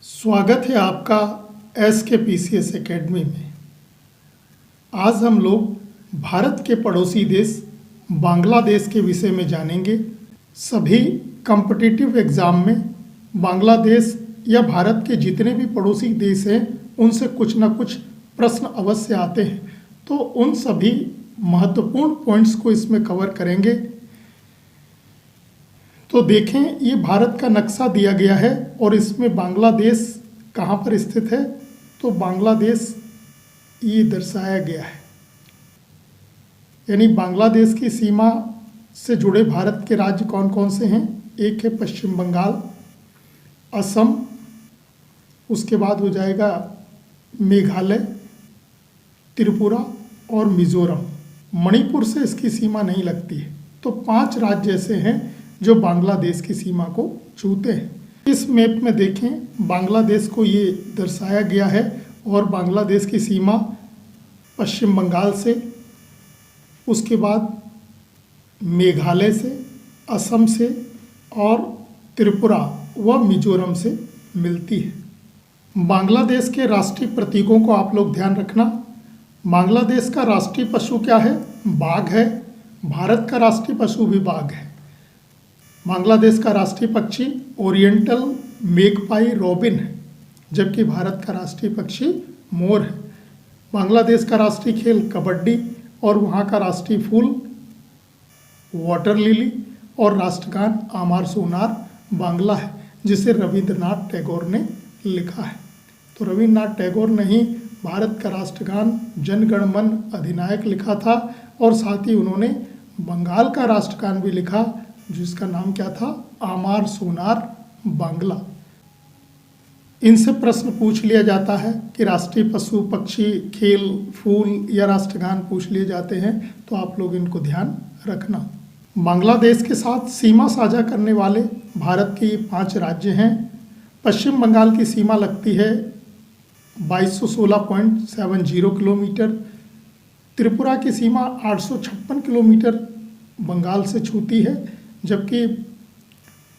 स्वागत है आपका SKPCS एकेडमी में। आज हम लोग भारत के पड़ोसी देश बांग्लादेश के विषय में जानेंगे। सभी कॉम्पिटिटिव एग्ज़ाम में बांग्लादेश या भारत के जितने भी पड़ोसी देश हैं उनसे कुछ ना कुछ प्रश्न अवश्य आते हैं, तो उन सभी महत्वपूर्ण पॉइंट्स को इसमें कवर करेंगे। तो देखें, ये भारत का नक्शा दिया गया है और इसमें बांग्लादेश कहाँ पर स्थित है। तो बांग्लादेश ये दर्शाया गया है, यानी बांग्लादेश की सीमा से जुड़े भारत के राज्य कौन कौन से हैं। एक है पश्चिम बंगाल, असम, उसके बाद हो जाएगा मेघालय, त्रिपुरा और मिजोरम। मणिपुर से इसकी सीमा नहीं लगती है। तो 5 राज्य ऐसे हैं जो बांग्लादेश की सीमा को छूते हैं। इस मैप में देखें, बांग्लादेश को ये दर्शाया गया है और बांग्लादेश की सीमा पश्चिम बंगाल से, उसके बाद मेघालय से, असम से और त्रिपुरा व मिजोरम से मिलती है। बांग्लादेश के राष्ट्रीय प्रतीकों को आप लोग ध्यान रखना। बांग्लादेश का राष्ट्रीय पशु क्या है? बाघ है। भारत का राष्ट्रीय पशु भी बाघ है। बांग्लादेश का राष्ट्रीय पक्षी ओरिएंटल मेघपाई रॉबिन है, जबकि भारत का राष्ट्रीय पक्षी मोर है। बांग्लादेश का राष्ट्रीय खेल कबड्डी और वहाँ का राष्ट्रीय फूल वाटर लिली और राष्ट्रगान आमार सोनार बांग्ला है, जिसे रविंद्रनाथ टैगोर ने लिखा है। तो रविंद्रनाथ टैगोर ने ही भारत का राष्ट्रगान जन गण मन अधिनायक लिखा था और साथ ही उन्होंने बंगाल का राष्ट्रगान भी लिखा, जिसका नाम क्या था? आमार सोनार बांग्ला। इनसे प्रश्न पूछ लिया जाता है कि राष्ट्रीय पशु, पक्षी, खेल, फूल या राष्ट्रगान पूछ लिए जाते हैं, तो आप लोग इनको ध्यान रखना। बांग्लादेश के साथ सीमा साझा करने वाले भारत के ये 5 राज्य हैं। पश्चिम बंगाल की सीमा लगती है 2216.70 किलोमीटर। त्रिपुरा की सीमा 856 किलोमीटर बंगाल से छूती है, जबकि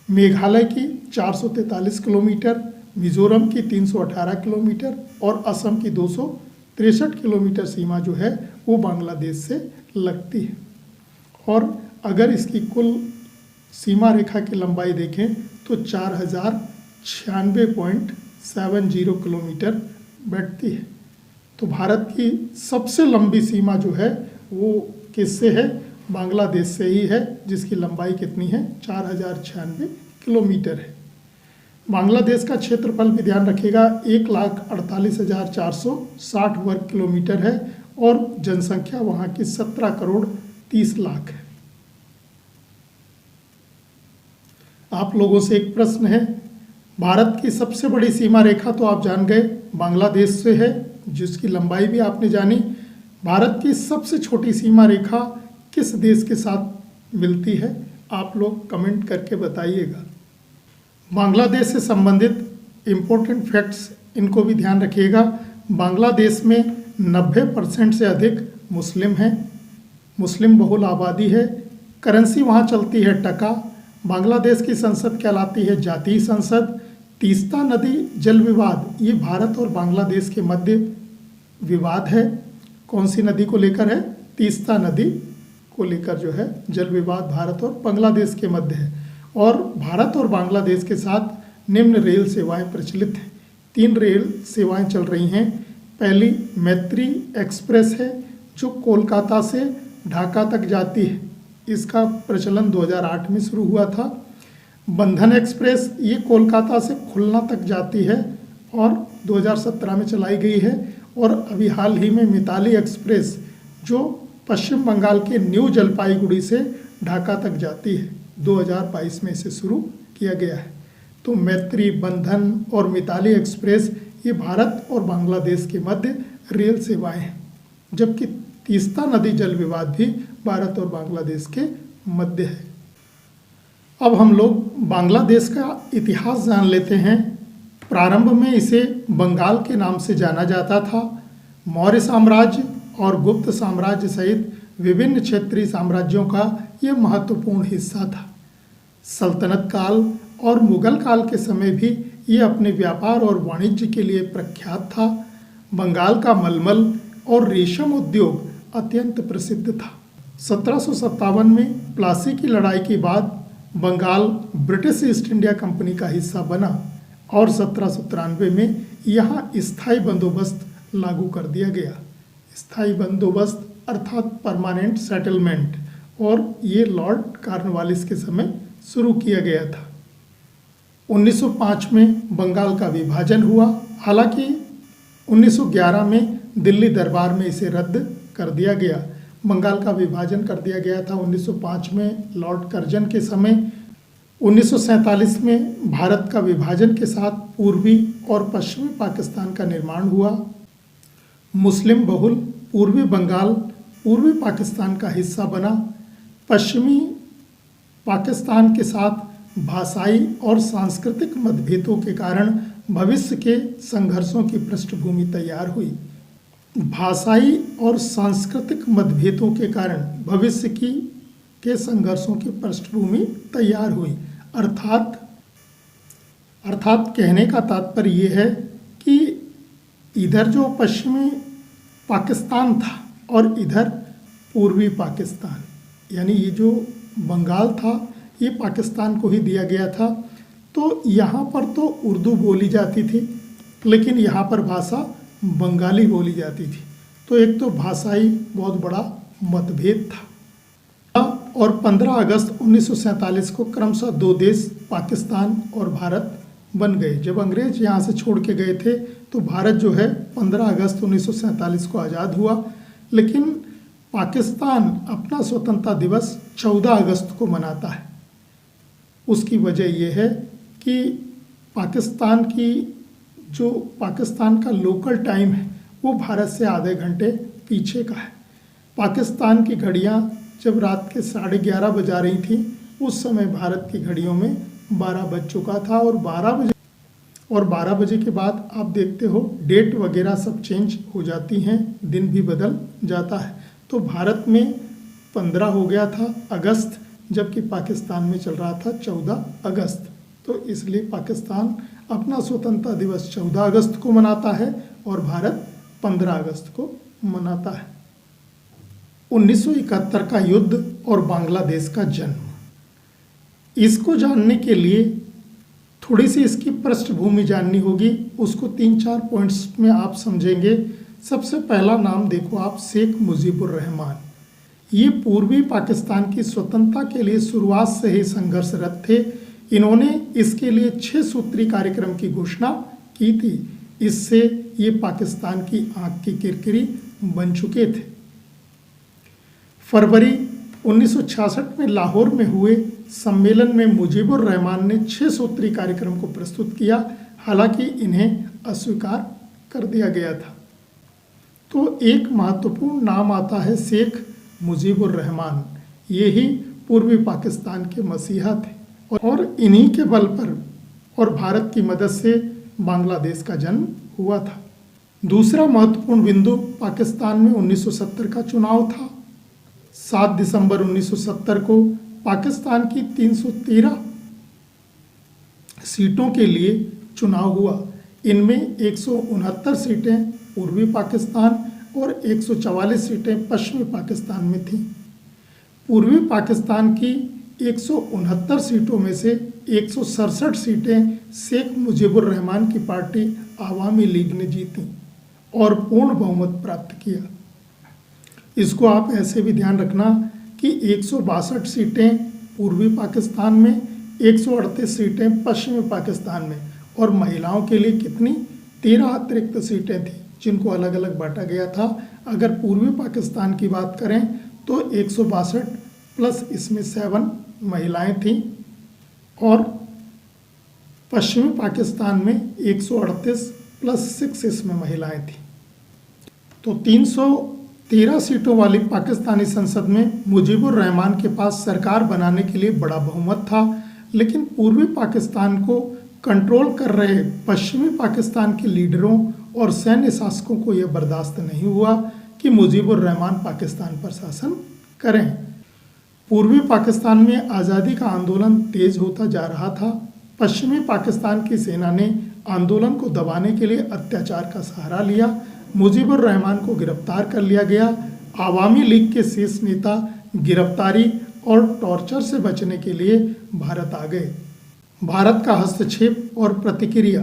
मेघालय की 443 किलोमीटर, मिजोरम की 318 किलोमीटर और असम की 263 किलोमीटर सीमा जो है वो बांग्लादेश से लगती है। और अगर इसकी कुल सीमा रेखा की लंबाई देखें तो 4096.70 किलोमीटर बैठती है। तो भारत की सबसे लंबी सीमा जो है वो किससे है? बांग्लादेश से ही है, जिसकी लंबाई कितनी है? 4096 किलोमीटर है। बांग्लादेश का क्षेत्रफल भी ध्यान रखिएगा 1,48,460 वर्ग किलोमीटर है और जनसंख्या वहाँ की 17 करोड़ 30 लाख है। आप लोगों से एक प्रश्न है, भारत की सबसे बड़ी सीमा रेखा तो आप जान गए बांग्लादेश से है, जिसकी लंबाई भी आपने जानी। भारत की सबसे छोटी सीमा रेखा किस देश के साथ मिलती है? आप लोग कमेंट करके बताइएगा। बांग्लादेश से संबंधित इम्पोर्टेंट फैक्ट्स, इनको भी ध्यान रखिएगा। बांग्लादेश में 90% से अधिक मुस्लिम हैं, मुस्लिम बहुल आबादी है। करेंसी वहाँ चलती है टका। बांग्लादेश की संसद कहलाती है जातीय संसद। तीस्ता नदी जल विवाद, ये भारत और बांग्लादेश के मध्य विवाद है। कौन सी नदी को लेकर है? तीस्ता नदी को लेकर जो है जल विवाद भारत और बांग्लादेश के मध्य है। और भारत और बांग्लादेश के साथ निम्न रेल सेवाएं प्रचलित हैं। 3 रेल सेवाएं चल रही हैं। पहली मैत्री एक्सप्रेस है, जो कोलकाता से ढाका तक जाती है। इसका प्रचलन 2008 में शुरू हुआ था। बंधन एक्सप्रेस, ये कोलकाता से खुलना तक जाती है और 2017 में चलाई गई है। और अभी हाल ही में मिताली एक्सप्रेस, जो पश्चिम बंगाल के न्यू जलपाईगुड़ी से ढाका तक जाती है, 2022 में इसे शुरू किया गया है। तो मैत्री, बंधन और मिताली एक्सप्रेस ये भारत और बांग्लादेश के मध्य रेल सेवाएं हैं, जबकि तीस्ता नदी जल विवाद भी भारत और बांग्लादेश के मध्य है। अब हम लोग बांग्लादेश का इतिहास जान लेते हैं। प्रारंभ में इसे बंगाल के नाम से जाना जाता था। मौर्य साम्राज्य और गुप्त साम्राज्य सहित विभिन्न क्षेत्रीय साम्राज्यों का यह महत्वपूर्ण हिस्सा था। सल्तनत काल और मुगल काल के समय भी ये अपने व्यापार और वाणिज्य के लिए प्रख्यात था। बंगाल का मलमल और रेशम उद्योग अत्यंत प्रसिद्ध था। 1757 में प्लासी की लड़ाई के बाद Bengal British East India company का हिस्सा बना और 1793 में यहाँ स्थायी बंदोबस्त लागू कर दिया गया। स्थायी बंदोबस्त अर्थात परमानेंट सेटलमेंट, और ये लॉर्ड कॉर्नवालिस के समय शुरू किया गया था। 1905 में बंगाल का विभाजन हुआ। हालांकि 1911 में दिल्ली दरबार में इसे रद्द कर दिया गया। बंगाल का विभाजन कर दिया गया था 1905 में लॉर्ड कर्जन के समय। 1947 में भारत का विभाजन के साथ पूर्वी और पश्चिमी पाकिस्तान का निर्माण हुआ। मुस्लिम बहुल पूर्वी बंगाल पूर्वी पाकिस्तान का हिस्सा बना। पश्चिमी पाकिस्तान के साथ भाषाई और सांस्कृतिक मतभेदों के कारण भविष्य के संघर्षों की पृष्ठभूमि तैयार हुई। भाषाई और सांस्कृतिक मतभेदों के कारण भविष्य के संघर्षों की पृष्ठभूमि तैयार हुई। अर्थात कहने का तात्पर्य ये है कि इधर जो पश्चिमी पाकिस्तान था और इधर पूर्वी पाकिस्तान, यानी ये जो बंगाल था ये पाकिस्तान को ही दिया गया था। तो यहाँ पर तो उर्दू बोली जाती थी, लेकिन यहाँ पर भाषा बंगाली बोली जाती थी। तो एक तो भाषाई बहुत बड़ा मतभेद था। और 15 अगस्त 1947 को क्रमशः दो देश पाकिस्तान और भारत बन गए। जब अंग्रेज यहाँ से छोड़ के गए थे तो भारत जो है 15 अगस्त 1947 को आज़ाद हुआ, लेकिन पाकिस्तान अपना स्वतंत्रता दिवस 14 अगस्त को मनाता है। उसकी वजह यह है कि पाकिस्तान का लोकल टाइम है वो भारत से आधे घंटे पीछे का है। पाकिस्तान की घड़ियाँ जब रात के 11:30 बजा रही थी उस समय भारत की घड़ियों में 12 बज चुका था। और 12 बजे के बाद आप देखते हो डेट वगैरह सब चेंज हो जाती हैं, दिन भी बदल जाता है। तो भारत में 15 हो गया था अगस्त, जबकि पाकिस्तान में चल रहा था 14 अगस्त। तो इसलिए पाकिस्तान अपना स्वतंत्रता दिवस 14 अगस्त को मनाता है और भारत 15 अगस्त को मनाता है। 1971 का युद्ध और बांग्लादेश का जन्म, इसको जानने के लिए थोड़ी सी इसकी पृष्ठभूमि जाननी होगी। उसको 3-4 पॉइंट्स में आप समझेंगे। सबसे पहला नाम देखो आप, शेख मुजीबुर रहमान। ये पूर्वी पाकिस्तान की स्वतंत्रता के लिए शुरुआत से ही संघर्षरत थे। इन्होंने इसके लिए 6 सूत्री कार्यक्रम की घोषणा की थी। इससे ये पाकिस्तान की आंख की किरकिरी बन चुके थे। फरवरी 1966 में लाहौर में हुए सम्मेलन में मुजीबुर रहमान ने 6 सूत्री कार्यक्रम को प्रस्तुत किया, हालांकि इन्हें अस्वीकार कर दिया गया था। तो एक महत्वपूर्ण नाम आता है शेख मुजीबुर रहमान। ये ही पूर्वी पाकिस्तान के मसीहा थे और इन्हीं के बल पर और भारत की मदद से बांग्लादेश का जन्म हुआ था। दूसरा महत्वपूर्ण बिंदु पाकिस्तान में 1970 का चुनाव था। 7 दिसंबर 1970 को पाकिस्तान की 313 सीटों के लिए चुनाव हुआ। इनमें 169 सीटें पूर्वी पाकिस्तान और 144 सीटें पश्चिमी पाकिस्तान में थीं। पूर्वी पाकिस्तान की 169 सीटों में से 167 सीटें शेख मुजीबुर रहमान की पार्टी आवामी लीग ने जीती और पूर्ण बहुमत प्राप्त किया। इसको आप ऐसे भी ध्यान रखना कि 162 सीटें पूर्वी पाकिस्तान में, 138 सीटें पश्चिमी पाकिस्तान में, और महिलाओं के लिए कितनी 13 अतिरिक्त सीटें थी जिनको अलग अलग बांटा गया था। अगर पूर्वी पाकिस्तान की बात करें तो 162 प्लस इसमें 7 महिलाएं थीं और पश्चिमी पाकिस्तान में 138 प्लस 6 इसमें महिलाएं थीं। तो 313 सीटों वाली पाकिस्तानी संसद में मुजीबुर रहमान के पास सरकार बनाने के लिए बड़ा बहुमत था, लेकिन पूर्वी पाकिस्तान को कंट्रोल कर रहे पश्चिमी पाकिस्तान के लीडरों और सैन्य शासकों को यह बर्दाश्त नहीं हुआ कि मुजीबुर रहमान पाकिस्तान पर शासन करें। पूर्वी पाकिस्तान में आज़ादी का आंदोलन तेज होता जा रहा था। पश्चिमी पाकिस्तान की सेना ने आंदोलन को दबाने के लिए अत्याचार का सहारा लिया। मुजीबुर रहमान को गिरफ्तार कर लिया गया। आवामी लीग के शीर्ष नेता गिरफ्तारी और टॉर्चर से बचने के लिए भारत आ गए। भारत का हस्तक्षेप और प्रतिक्रिया।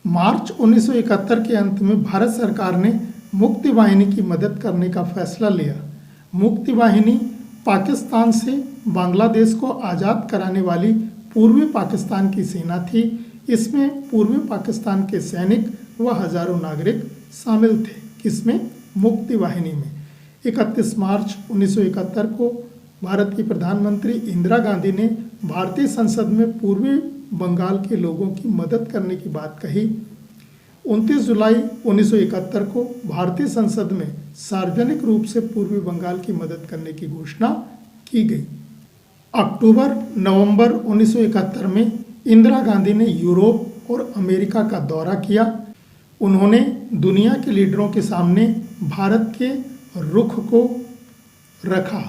मार्च 1971 के अंत में भारत सरकार ने मुक्ति वाहिनी की मदद करने का फैसला लिया। मुक्ति वाहिनी पाकिस्तान से बांग्लादेश को आज़ाद कराने वाली पूर्वी पाकिस्तान की सेना थी। इसमें पूर्वी पाकिस्तान के सैनिक व हजारों नागरिक शामिल थे। किसमें? मुक्ति वाहिनी में। 31 मार्च 1971 को भारत की प्रधानमंत्री इंदिरा गांधी ने भारतीय संसद में पूर्वी बंगाल के लोगों की मदद करने की बात कही। 29 जुलाई 1971 को भारतीय संसद में सार्वजनिक रूप से पूर्वी बंगाल की मदद करने की घोषणा की गई। अक्टूबर नवंबर 1971 में इंदिरा गांधी ने यूरोप और अमेरिका का दौरा किया। उन्होंने दुनिया के लीडरों के सामने भारत के रुख को रखा,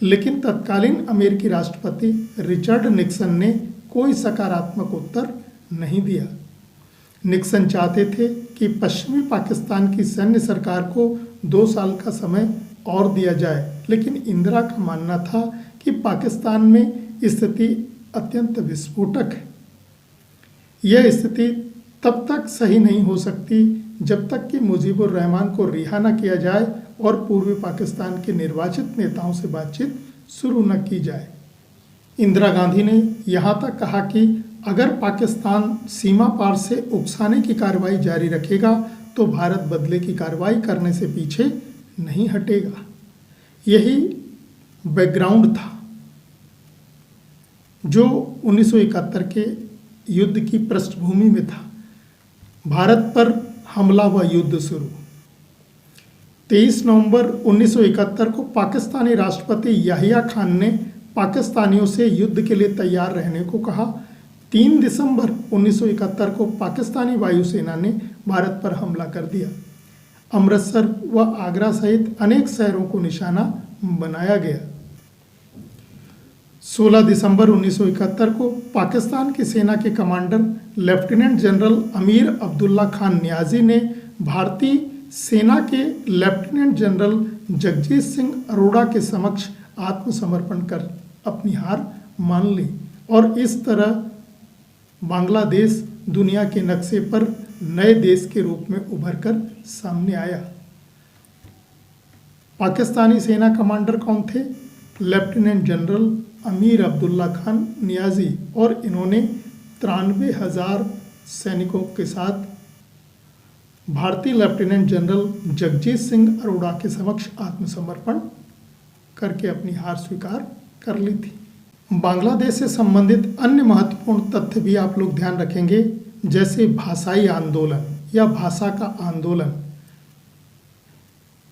लेकिन तत्कालीन अमेरिकी राष्ट्रपति रिचर्ड निक्सन ने कोई सकारात्मक उत्तर नहीं दिया। निक्सन चाहते थे कि पश्चिमी पाकिस्तान की सैन्य सरकार को 2 साल का समय और दिया जाए, लेकिन इंदिरा का मानना था कि पाकिस्तान में स्थिति अत्यंत विस्फोटक है। यह स्थिति तब तक सही नहीं हो सकती जब तक कि मुजीबुर रहमान को रिहा न किया जाए और पूर्वी पाकिस्तान के निर्वाचित नेताओं से बातचीत शुरू न की जाए। इंदिरा गांधी ने यहाँ तक कहा कि अगर पाकिस्तान सीमा पार से उकसाने की कार्रवाई जारी रखेगा तो भारत बदले की कार्रवाई करने से पीछे नहीं हटेगा। यही बैकग्राउंड था जो 1971 के युद्ध की पृष्ठभूमि में था। भारत पर हमला व युद्ध शुरू। 23 नवंबर 1971 को पाकिस्तानी राष्ट्रपति याहिया खान ने पाकिस्तानियों से युद्ध के लिए तैयार रहने को कहा। 3 दिसंबर 1971 को पाकिस्तानी वायुसेना ने भारत पर हमला कर दिया। अमृतसर व आगरा सहित अनेक शहरों को निशाना बनाया गया। 16 दिसंबर 1971 को पाकिस्तान की सेना के commander lieutenant general Amir Abdullah Khan Niazi ने भारतीय सेना के लेफ्टिनेंट जनरल जगजीत सिंह अरोड़ा के समक्ष आत्मसमर्पण कर अपनी हार मान ली और इस तरह बांग्लादेश दुनिया के नक्शे पर नए देश के रूप में उभरकर सामने आया। पाकिस्तानी सेना कमांडर कौन थे? Lieutenant general Amir Abdullah Khan Niazi, और इन्होंने 93,000 सैनिकों के साथ भारतीय लेफ्टिनेंट जनरल जगजीत सिंह अरोड़ा के समक्ष आत्मसमर्पण करके अपनी हार स्वीकार कर ली थी। बांग्लादेश से संबंधित अन्य महत्वपूर्ण तथ्य भी आप लोग ध्यान रखेंगे, जैसे भाषाई आंदोलन या भाषा का आंदोलन।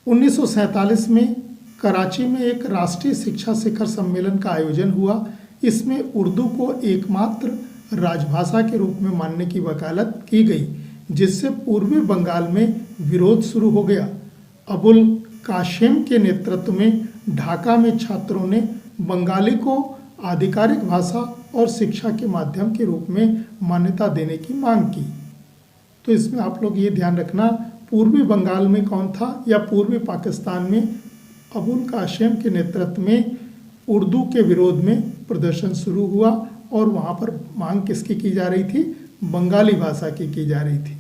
1947 में कराची में एक राष्ट्रीय शिक्षा शिखर सम्मेलन का आयोजन हुआ। इसमें उर्दू को एकमात्र राजभाषा के रूप में मानने की वकालत की गई, जिससे पूर्वी बंगाल में विरोध शुरू हो गया। अबुल काशिम के नेतृत्व में ढाका में छात्रों ने बंगाली को आधिकारिक भाषा और शिक्षा के माध्यम के रूप में मान्यता देने की मांग की। तो इसमें आप लोग ये ध्यान रखना, पूर्वी बंगाल में कौन था या पूर्वी पाकिस्तान में अबुल काशिम के नेतृत्व में उर्दू के विरोध में प्रदर्शन शुरू हुआ और वहाँ पर मांग किसकी की जा रही थी? बंगाली भाषा की जा रही थी।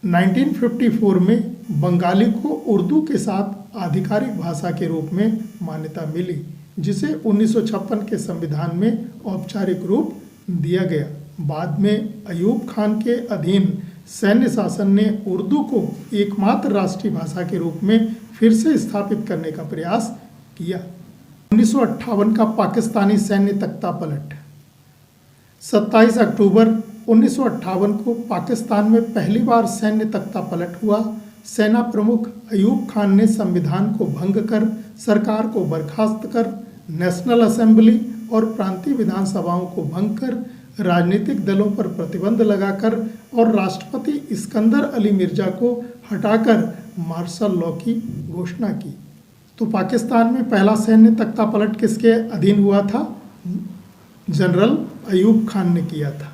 1954 में बंगाली को उर्दू के साथ आधिकारिक भाषा के रूप में मान्यता मिली, जिसे 1956 के संविधान में औपचारिक रूप दिया गया। बाद में अयूब खान के अधीन सैन्य शासन ने उर्दू को एकमात्र राष्ट्रीय भाषा के रूप में फिर से स्थापित करने का प्रयास किया। 1958 का पाकिस्तानी सैन्य तख्ता पलट। 27 अक्टूबर 1958 को पाकिस्तान में पहली बार सैन्य तख्ता पलट हुआ। सेना प्रमुख अयूब खान ने संविधान को भंग कर, सरकार को बर्खास्त कर, नेशनल असेंबली और प्रांतीय विधानसभाओं को भंग कर, राजनीतिक दलों पर प्रतिबंध लगाकर और राष्ट्रपति इस्कंदर अली मिर्जा को हटाकर मार्शल लॉ की घोषणा की। तो पाकिस्तान में पहला सैन्य तख्ता पलट किसके अधीन हुआ था? जनरल अयूब खान ने किया था।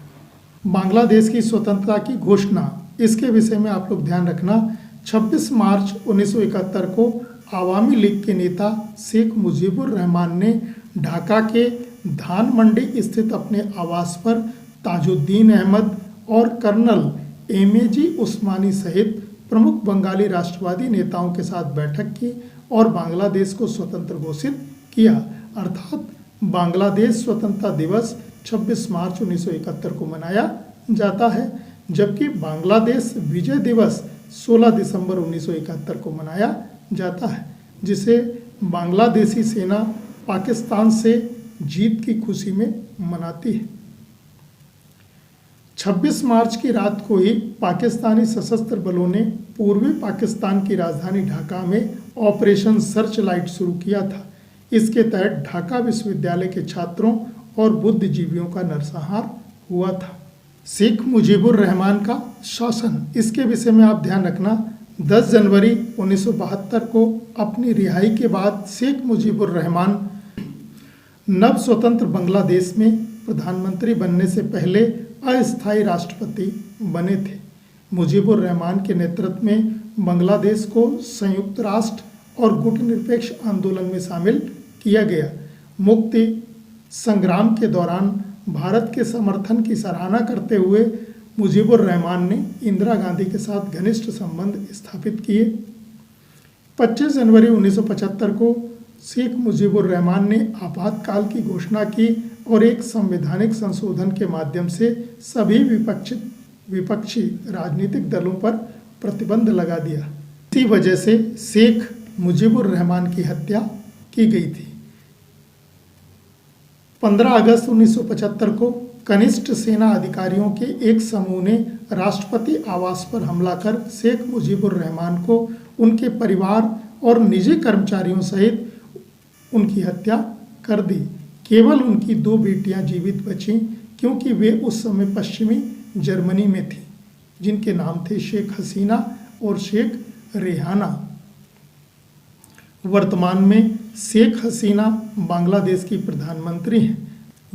बांग्लादेश की स्वतंत्रता की घोषणा, इसके विषय में आप लोग ध्यान रखना। 26 मार्च 1971 को आवामी लीग के नेता शेख मुजीबुर रहमान ने ढाका के धान मंडी स्थित अपने आवास पर ताजुद्दीन अहमद और कर्नल एमएजी उस्मानी सहित प्रमुख बंगाली राष्ट्रवादी नेताओं के साथ बैठक की और बांग्लादेश को स्वतंत्र घोषित किया। अर्थात बांग्लादेश स्वतंत्रता दिवस 26 मार्च 1971 को मनाया जाता है, जबकि बांग्लादेश विजय दिवस 16 दिसंबर 1971 को मनाया जाता है, जिसे बांग्लादेशी सेना पाकिस्तान से जीत की खुशी में मनाती है। 26 मार्च की रात को ही पाकिस्तानी सशस्त्र बलों ने पूर्वी पाकिस्तान की राजधानी ढाका में ऑपरेशन सर्च लाइट शुरू किया था। इसके तहत ढाका विश्वविद्यालय के छात्रों और बुद्धिजीवियों का नरसंहार हुआ था। शेख मुजीबुर रहमान का शासन, इसके विषय में आप ध्यान रखना। 10 जनवरी 1972 को अपनी रिहाई के बाद शेख मुजीबुर रहमान नव स्वतंत्र बांग्लादेश में प्रधानमंत्री बनने से पहले अस्थायी राष्ट्रपति बने थे। मुजीबुर रहमान के नेतृत्व में बांग्लादेश को संयुक्त राष्ट्र और गुटनिरपेक्ष आंदोलन में शामिल किया गया। मुक्ति संग्राम के दौरान भारत के समर्थन की सराहना करते हुए मुजीबुर रहमान ने इंदिरा गांधी के साथ घनिष्ठ संबंध स्थापित किए। 25 जनवरी 1975 को शेख मुजीबुर रहमान ने आपातकाल की घोषणा की और एक संवैधानिक संशोधन के माध्यम से सभी विपक्षी राजनीतिक दलों पर प्रतिबंध लगा दिया। इसी वजह से शेख मुजीबुर रहमान की हत्या की गई थी। 15 अगस्त 1975 को कनिष्ठ सेना अधिकारियों के एक समूह ने राष्ट्रपति आवास पर हमला कर शेख मुजीबुर रहमान को उनके परिवार और निजी कर्मचारियों सहित उनकी हत्या कर दी। केवल उनकी 2 बेटियां जीवित बचीं, क्योंकि वे उस समय पश्चिमी जर्मनी में थीं, जिनके नाम थे शेख हसीना और शेख रेहाना। वर्तमान में शेख हसीना बांग्लादेश की प्रधानमंत्री हैं।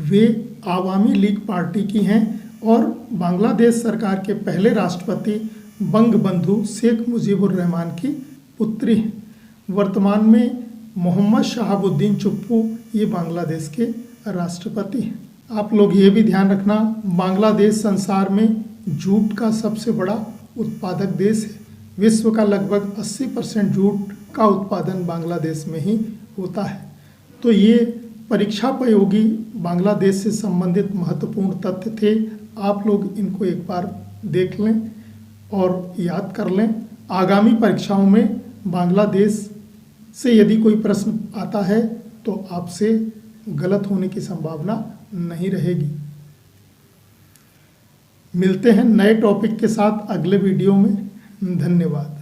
वे आवामी लीग पार्टी की हैं और बांग्लादेश सरकार के पहले राष्ट्रपति बंगबंधु शेख मुजीबुर रहमान की पुत्री हैं। वर्तमान में मोहम्मद शहाबुद्दीन चुप्पू ये बांग्लादेश के राष्ट्रपति हैं। आप लोग ये भी ध्यान रखना, बांग्लादेश संसार में जूट का सबसे बड़ा उत्पादक देश है। विश्व का लगभग 80% जूट का उत्पादन बांग्लादेश में ही होता है। तो ये परीक्षापयोगी बांग्लादेश से संबंधित महत्वपूर्ण तथ्य थे। आप लोग इनको एक बार देख लें और याद कर लें। आगामी परीक्षाओं में बांग्लादेश से यदि कोई प्रश्न आता है तो आपसे गलत होने की संभावना नहीं रहेगी। मिलते हैं नए टॉपिक के साथ अगले वीडियो में। धन्यवाद।